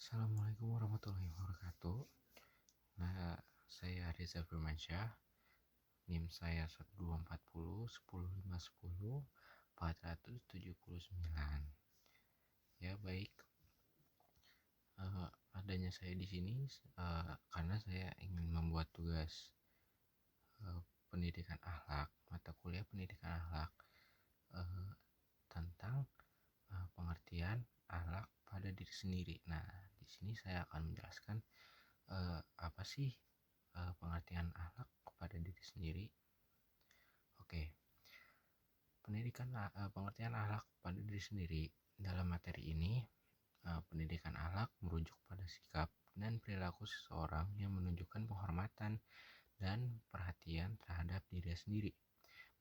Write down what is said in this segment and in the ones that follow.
Assalamualaikum warahmatullahi wabarakatuh. Nah, saya Reza Firmansyah. NIM saya 1240 10510 479. Ya, baik. Adanya saya di sini karena saya ingin membuat tugas pendidikan akhlak, mata kuliah pendidikan akhlak tentang pengertian akhlak pada diri sendiri. Nah, di sini saya akan menjelaskan apa sih pengertian akhlak kepada diri sendiri. Oke, pengertian akhlak pada diri sendiri. Dalam materi ini, pendidikan akhlak merujuk pada sikap dan perilaku seseorang yang menunjukkan penghormatan dan perhatian terhadap diri sendiri,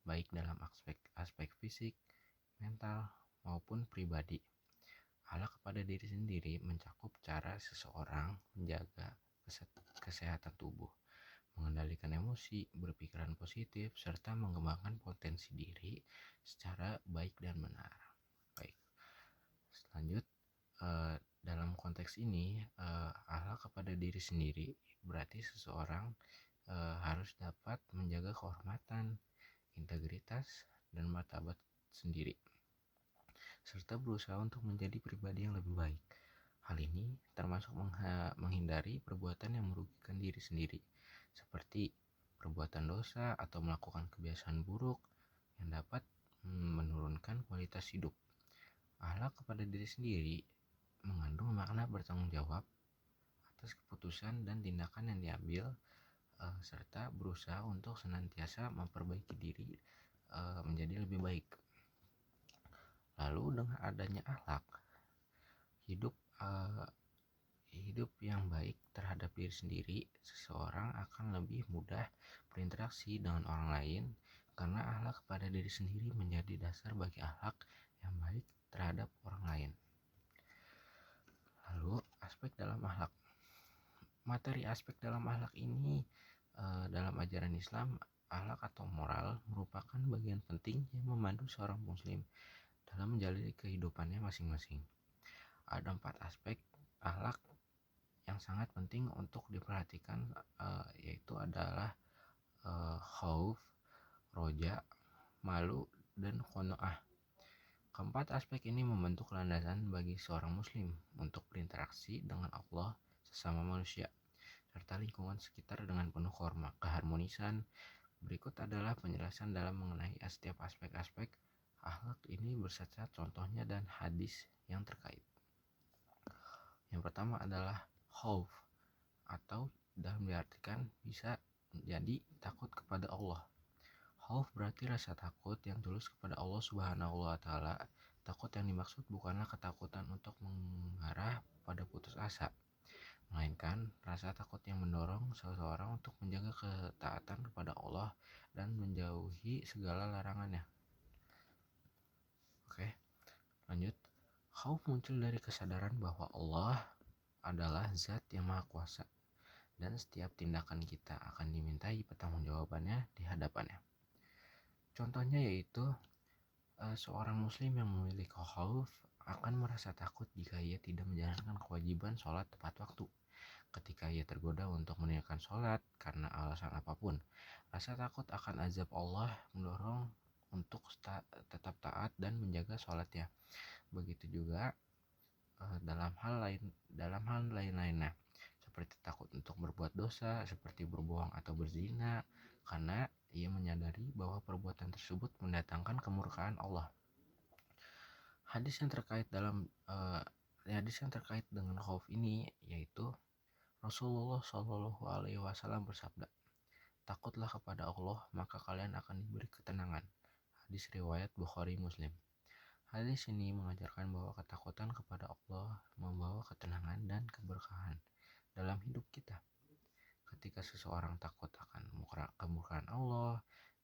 baik dalam aspek fisik, mental, maupun pribadi. Akhlak kepada diri sendiri mencakup cara seseorang menjaga kesehatan tubuh, mengendalikan emosi, berpikiran positif, serta mengembangkan potensi diri secara baik dan benar. Baik, selanjut dalam konteks ini akhlak kepada diri sendiri berarti seseorang harus dapat menjaga kehormatan, integritas, dan martabat sendiri, serta berusaha untuk menjadi pribadi yang lebih baik. Hal ini termasuk menghindari perbuatan yang merugikan diri sendiri, seperti perbuatan dosa atau melakukan kebiasaan buruk yang dapat menurunkan kualitas hidup. Akhlak kepada diri sendiri mengandung makna bertanggung jawab atas keputusan dan tindakan yang diambil, serta berusaha untuk senantiasa memperbaiki diri menjadi lebih baik. Lalu dengan adanya akhlak, hidup yang baik terhadap diri sendiri, seseorang akan lebih mudah berinteraksi dengan orang lain karena akhlak kepada diri sendiri menjadi dasar bagi akhlak yang baik terhadap orang lain. Lalu aspek dalam akhlak. Materi aspek dalam akhlak ini dalam ajaran Islam, akhlak atau moral merupakan bagian penting yang memandu seorang muslim dalam menjalani kehidupannya masing-masing. Ada 4 aspek akhlak yang sangat penting untuk diperhatikan, yaitu adalah khauf, roja, malu, dan qanaah. Keempat aspek ini membentuk landasan bagi seorang muslim untuk berinteraksi dengan Allah, sesama manusia, serta lingkungan sekitar dengan penuh keharmonisan. Berikut adalah penjelasan dalam mengenai setiap aspek-aspek akhlak ini berserta contohnya dan hadis yang terkait. Yang pertama adalah khauf, atau dalam diartikan bisa jadi takut kepada Allah. Khauf berarti rasa takut yang tulus kepada Allah Subhanahu wa Ta'ala. Takut yang dimaksud bukanlah ketakutan untuk mengarah pada putus asa, melainkan rasa takut yang mendorong seseorang untuk menjaga ketaatan kepada Allah dan menjauhi segala larangannya. Oke, lanjut. Khauf muncul dari kesadaran bahwa Allah adalah zat yang maha kuasa dan setiap tindakan kita akan dimintai pertanggungjawabannya di hadapannya. Contohnya yaitu seorang muslim yang memiliki khauf akan merasa takut jika ia tidak menjalankan kewajiban sholat tepat waktu. Ketika ia tergoda untuk meninggalkan sholat karena alasan apapun, rasa takut akan azab Allah mendorong untuk tetap taat dan menjaga sholatnya. Begitu juga dalam hal lain-lainnya, seperti takut untuk berbuat dosa, seperti berbohong atau berzina, karena ia menyadari bahwa perbuatan tersebut mendatangkan kemurkaan Allah. Hadis yang terkait dengan khauf ini yaitu Rasulullah Shallallahu Alaihi Wasallam bersabda, takutlah kepada Allah maka kalian akan diberi ketenangan. Hadis riwayat Bukhari Muslim. Hadis ini mengajarkan bahwa ketakutan kepada Allah membawa ketenangan dan keberkahan dalam hidup kita. Ketika seseorang takut akan kemurkaan Allah,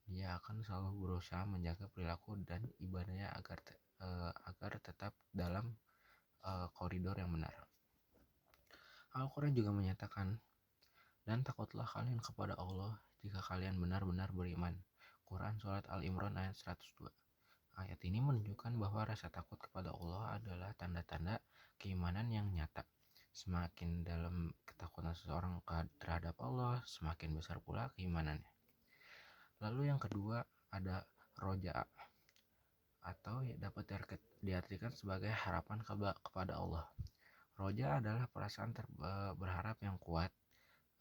dia akan selalu berusaha menjaga perilaku dan ibadahnya agar tetap dalam koridor yang benar. Al-Quran juga menyatakan, dan takutlah kalian kepada Allah jika kalian benar-benar beriman. Quran Surat Al-Imran ayat 102. Ayat ini menunjukkan bahwa rasa takut kepada Allah adalah tanda-tanda keimanan yang nyata. Semakin dalam ketakutan seseorang terhadap Allah, semakin besar pula keimanannya. Lalu yang kedua ada roja, atau dapat diartikan sebagai harapan kepada Allah. Roja adalah perasaan berharap yang kuat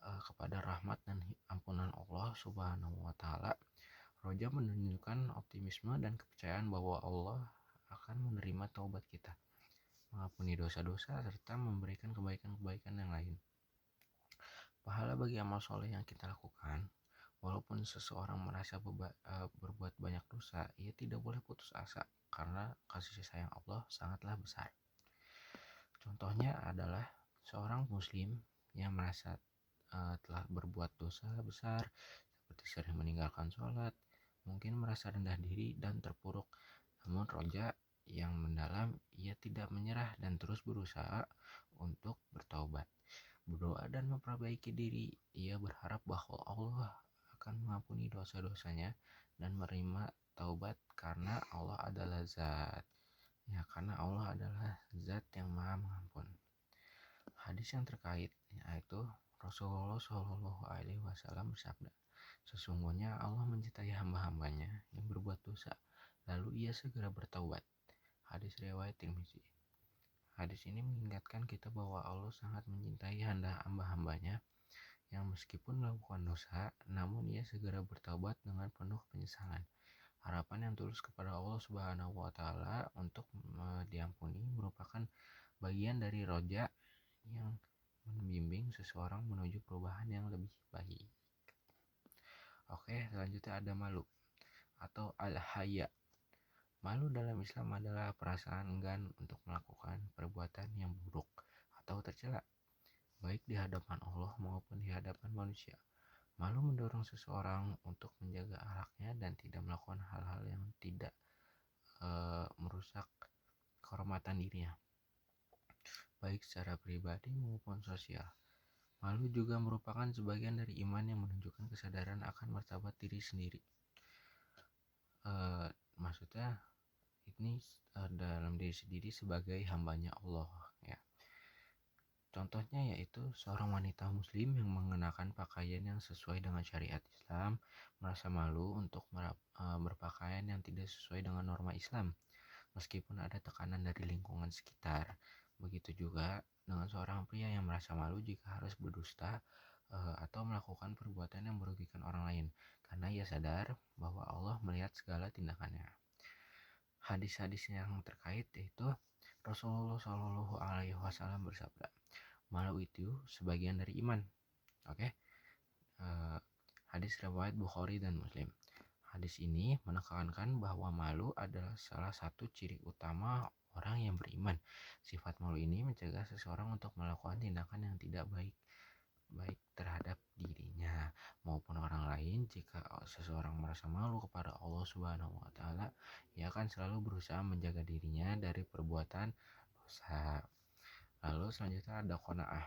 kepada rahmat dan ampunan Allah Subhanahu wa taala. Roja menunjukkan optimisme dan kepercayaan bahwa Allah akan menerima taubat kita, mengampuni dosa-dosa, serta memberikan kebaikan-kebaikan yang lain. Pahala bagi amal soleh yang kita lakukan. Walaupun seseorang merasa berbuat banyak dosa, ia tidak boleh putus asa karena kasih sayang Allah sangatlah besar. Contohnya adalah seorang muslim yang merasa telah berbuat dosa besar seperti sering meninggalkan sholat, mungkin merasa rendah diri dan terpuruk. Namun roja yang mendalam, ia tidak menyerah dan terus berusaha untuk bertaubat, berdoa dan memperbaiki diri. Ia berharap bahwa Allah akan mengampuni dosa-dosanya dan menerima taubat karena Allah adalah karena Allah adalah zat yang maha mengampun. Hadis yang terkait yaitu Rasulullah Shallallahu Alaihi Wasallam bersabda, sesungguhnya Allah mencintai hamba-hambanya yang berbuat dosa, lalu ia segera bertaubat. Hadis riwayat Tirmizi. Hadis ini mengingatkan kita bahwa Allah sangat mencintai hamba-hambanya yang meskipun melakukan dosa, namun ia segera bertaubat dengan penuh penyesalan. Harapan yang tulus kepada Allah Subhanahu wa taala untuk diampuni merupakan bagian dari roja yang membimbing seseorang menuju perubahan yang lebih baik. Oke, selanjutnya ada malu atau al-haya. Malu dalam Islam adalah perasaan enggan untuk melakukan perbuatan yang buruk atau tercela, baik di hadapan Allah maupun di hadapan manusia. Malu mendorong seseorang untuk menjaga akhlaknya dan tidak melakukan hal-hal yang tidak merusak kehormatan dirinya, baik secara pribadi maupun sosial. Malu juga merupakan sebagian dari iman yang menunjukkan kesadaran akan martabat diri sendiri. Maksudnya ini dalam diri sendiri sebagai hambanya Allah ya. Contohnya yaitu seorang wanita muslim yang mengenakan pakaian yang sesuai dengan syariat Islam merasa malu untuk berpakaian yang tidak sesuai dengan norma Islam meskipun ada tekanan dari lingkungan sekitar. Begitu juga dengan seorang pria yang merasa malu jika harus berdusta atau melakukan perbuatan yang merugikan orang lain karena ia sadar bahwa Allah melihat segala tindakannya. Hadis-hadis yang terkait yaitu Rasulullah Shallallahu Alaihi Wasallam bersabda, malu itu sebagian dari iman. Oke. Hadis riwayat Bukhari dan Muslim. Hadis ini menekankan bahwa malu adalah salah satu ciri utama orang yang beriman. Sifat malu ini mencegah seseorang untuk melakukan tindakan yang tidak baik terhadap dirinya maupun orang lain. Jika seseorang merasa malu kepada Allah Subhanahu wa taala, ia akan selalu berusaha menjaga dirinya dari perbuatan dosa. Lalu selanjutnya ada qanaah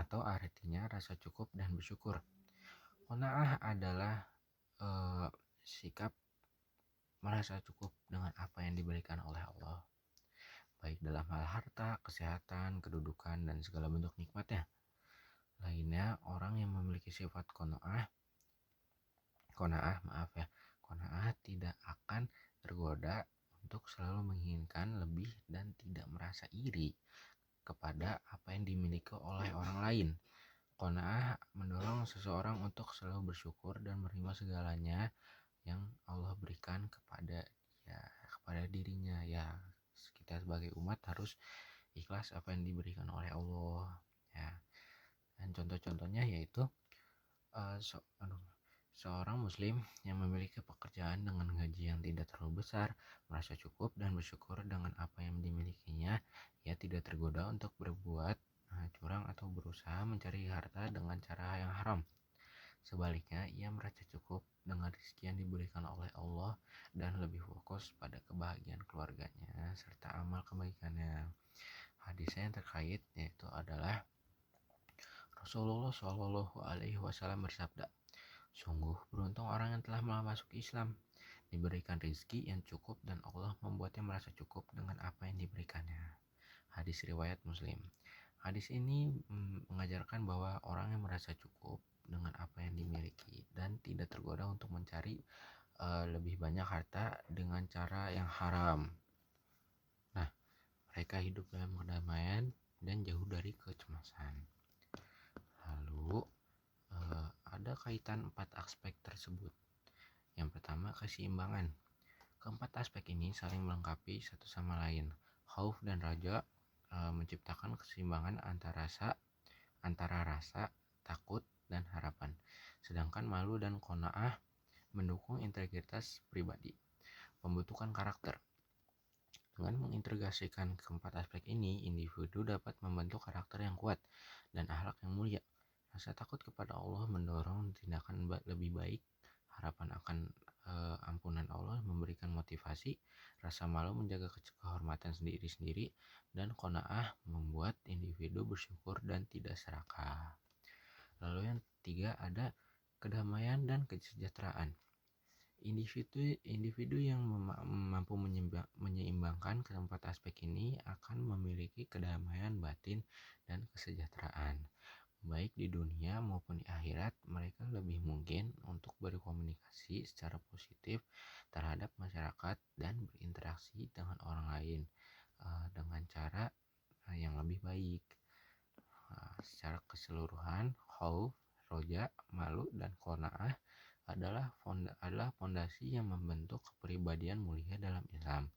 atau artinya rasa cukup dan bersyukur. Qanaah adalah sikap merasa cukup dengan apa yang diberikan oleh Allah, baik dalam hal harta, kesehatan, kedudukan, dan segala bentuk nikmatnya. Lainnya, orang yang memiliki sifat qanaah tidak akan tergoda untuk selalu menginginkan lebih dan tidak merasa iri kepada apa yang dimiliki oleh orang lain. Qanaah mendorong seseorang untuk selalu bersyukur dan menerima segalanya yang Allah berikan kepada dirinya. Ya, kita sebagai umat harus ikhlas apa yang diberikan oleh Allah ya. Dan contoh-contohnya yaitu seorang muslim yang memiliki pekerjaan dengan gaji yang tidak terlalu besar merasa cukup dan bersyukur dengan apa yang dimilikinya. Ia tidak tergoda untuk berbuat curang atau berusaha mencari harta dengan cara yang haram. Sebaliknya, ia merasa cukup dengan rezeki yang diberikan oleh Allah dan lebih fokus pada kebahagiaan keluarganya serta amal kebaikannya. Hadisnya yang terkait yaitu adalah Rasulullah Shallallahu Alaihi Wasallam bersabda, sungguh beruntung orang yang telah masuk Islam, diberikan rezeki yang cukup dan Allah membuatnya merasa cukup dengan apa yang diberikannya. Hadis riwayat Muslim. Hadis ini mengajarkan bahwa orang yang merasa cukup dengan apa yang dimiliki dan tidak tergoda untuk mencari lebih banyak harta dengan cara yang haram. Nah, mereka hidup dalam kedamaian dan jauh dari kecemasan. Lalu, ada kaitan 4 aspek tersebut. Yang pertama, keseimbangan. Keempat aspek ini saling melengkapi satu sama lain. Khauf dan raja menciptakan keseimbangan antara rasa, takut, dan harapan. Sedangkan malu dan qanaah mendukung integritas pribadi. Pembentukan karakter. Dengan mengintegrasikan keempat aspek ini, individu dapat membentuk karakter yang kuat dan akhlak yang mulia. Rasa takut kepada Allah mendorong tindakan lebih baik. Harapan akan ampunan Allah memberikan motivasi. Rasa malu menjaga kehormatan sendiri-sendiri. Dan qanaah membuat individu bersyukur dan tidak serakah. Lalu yang ketiga ada kedamaian dan kesejahteraan. Individu yang mampu menyeimbangkan keempat aspek ini akan memiliki kedamaian batin dan kesejahteraan. Baik di dunia maupun di akhirat, mereka lebih mungkin untuk berkomunikasi secara positif terhadap masyarakat dan berinteraksi dengan orang lain dengan cara yang lebih baik. Secara keseluruhan, khauf, roja, malu, dan qanaah adalah fondasi yang membentuk kepribadian mulia dalam Islam,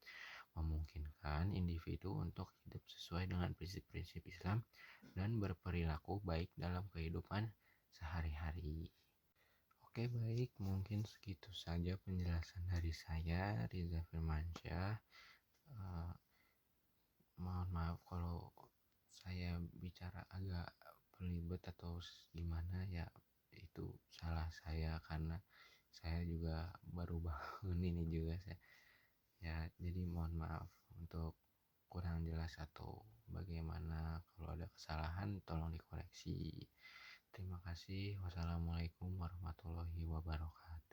memungkinkan individu untuk hidup sesuai dengan prinsip-prinsip Islam dan berperilaku baik dalam kehidupan sehari-hari. Oke, baik, mungkin segitu saja penjelasan dari saya, Riza Firmansyah. Mohon maaf kalau saya bicara agak belibet atau gimana ya, itu salah saya karena saya juga baru bangun ini juga saya ya, jadi mohon maaf untuk kurang jelas atau bagaimana. Kalau ada kesalahan tolong dikoreksi. Terima kasih. Wassalamualaikum warahmatullahi wabarakatuh.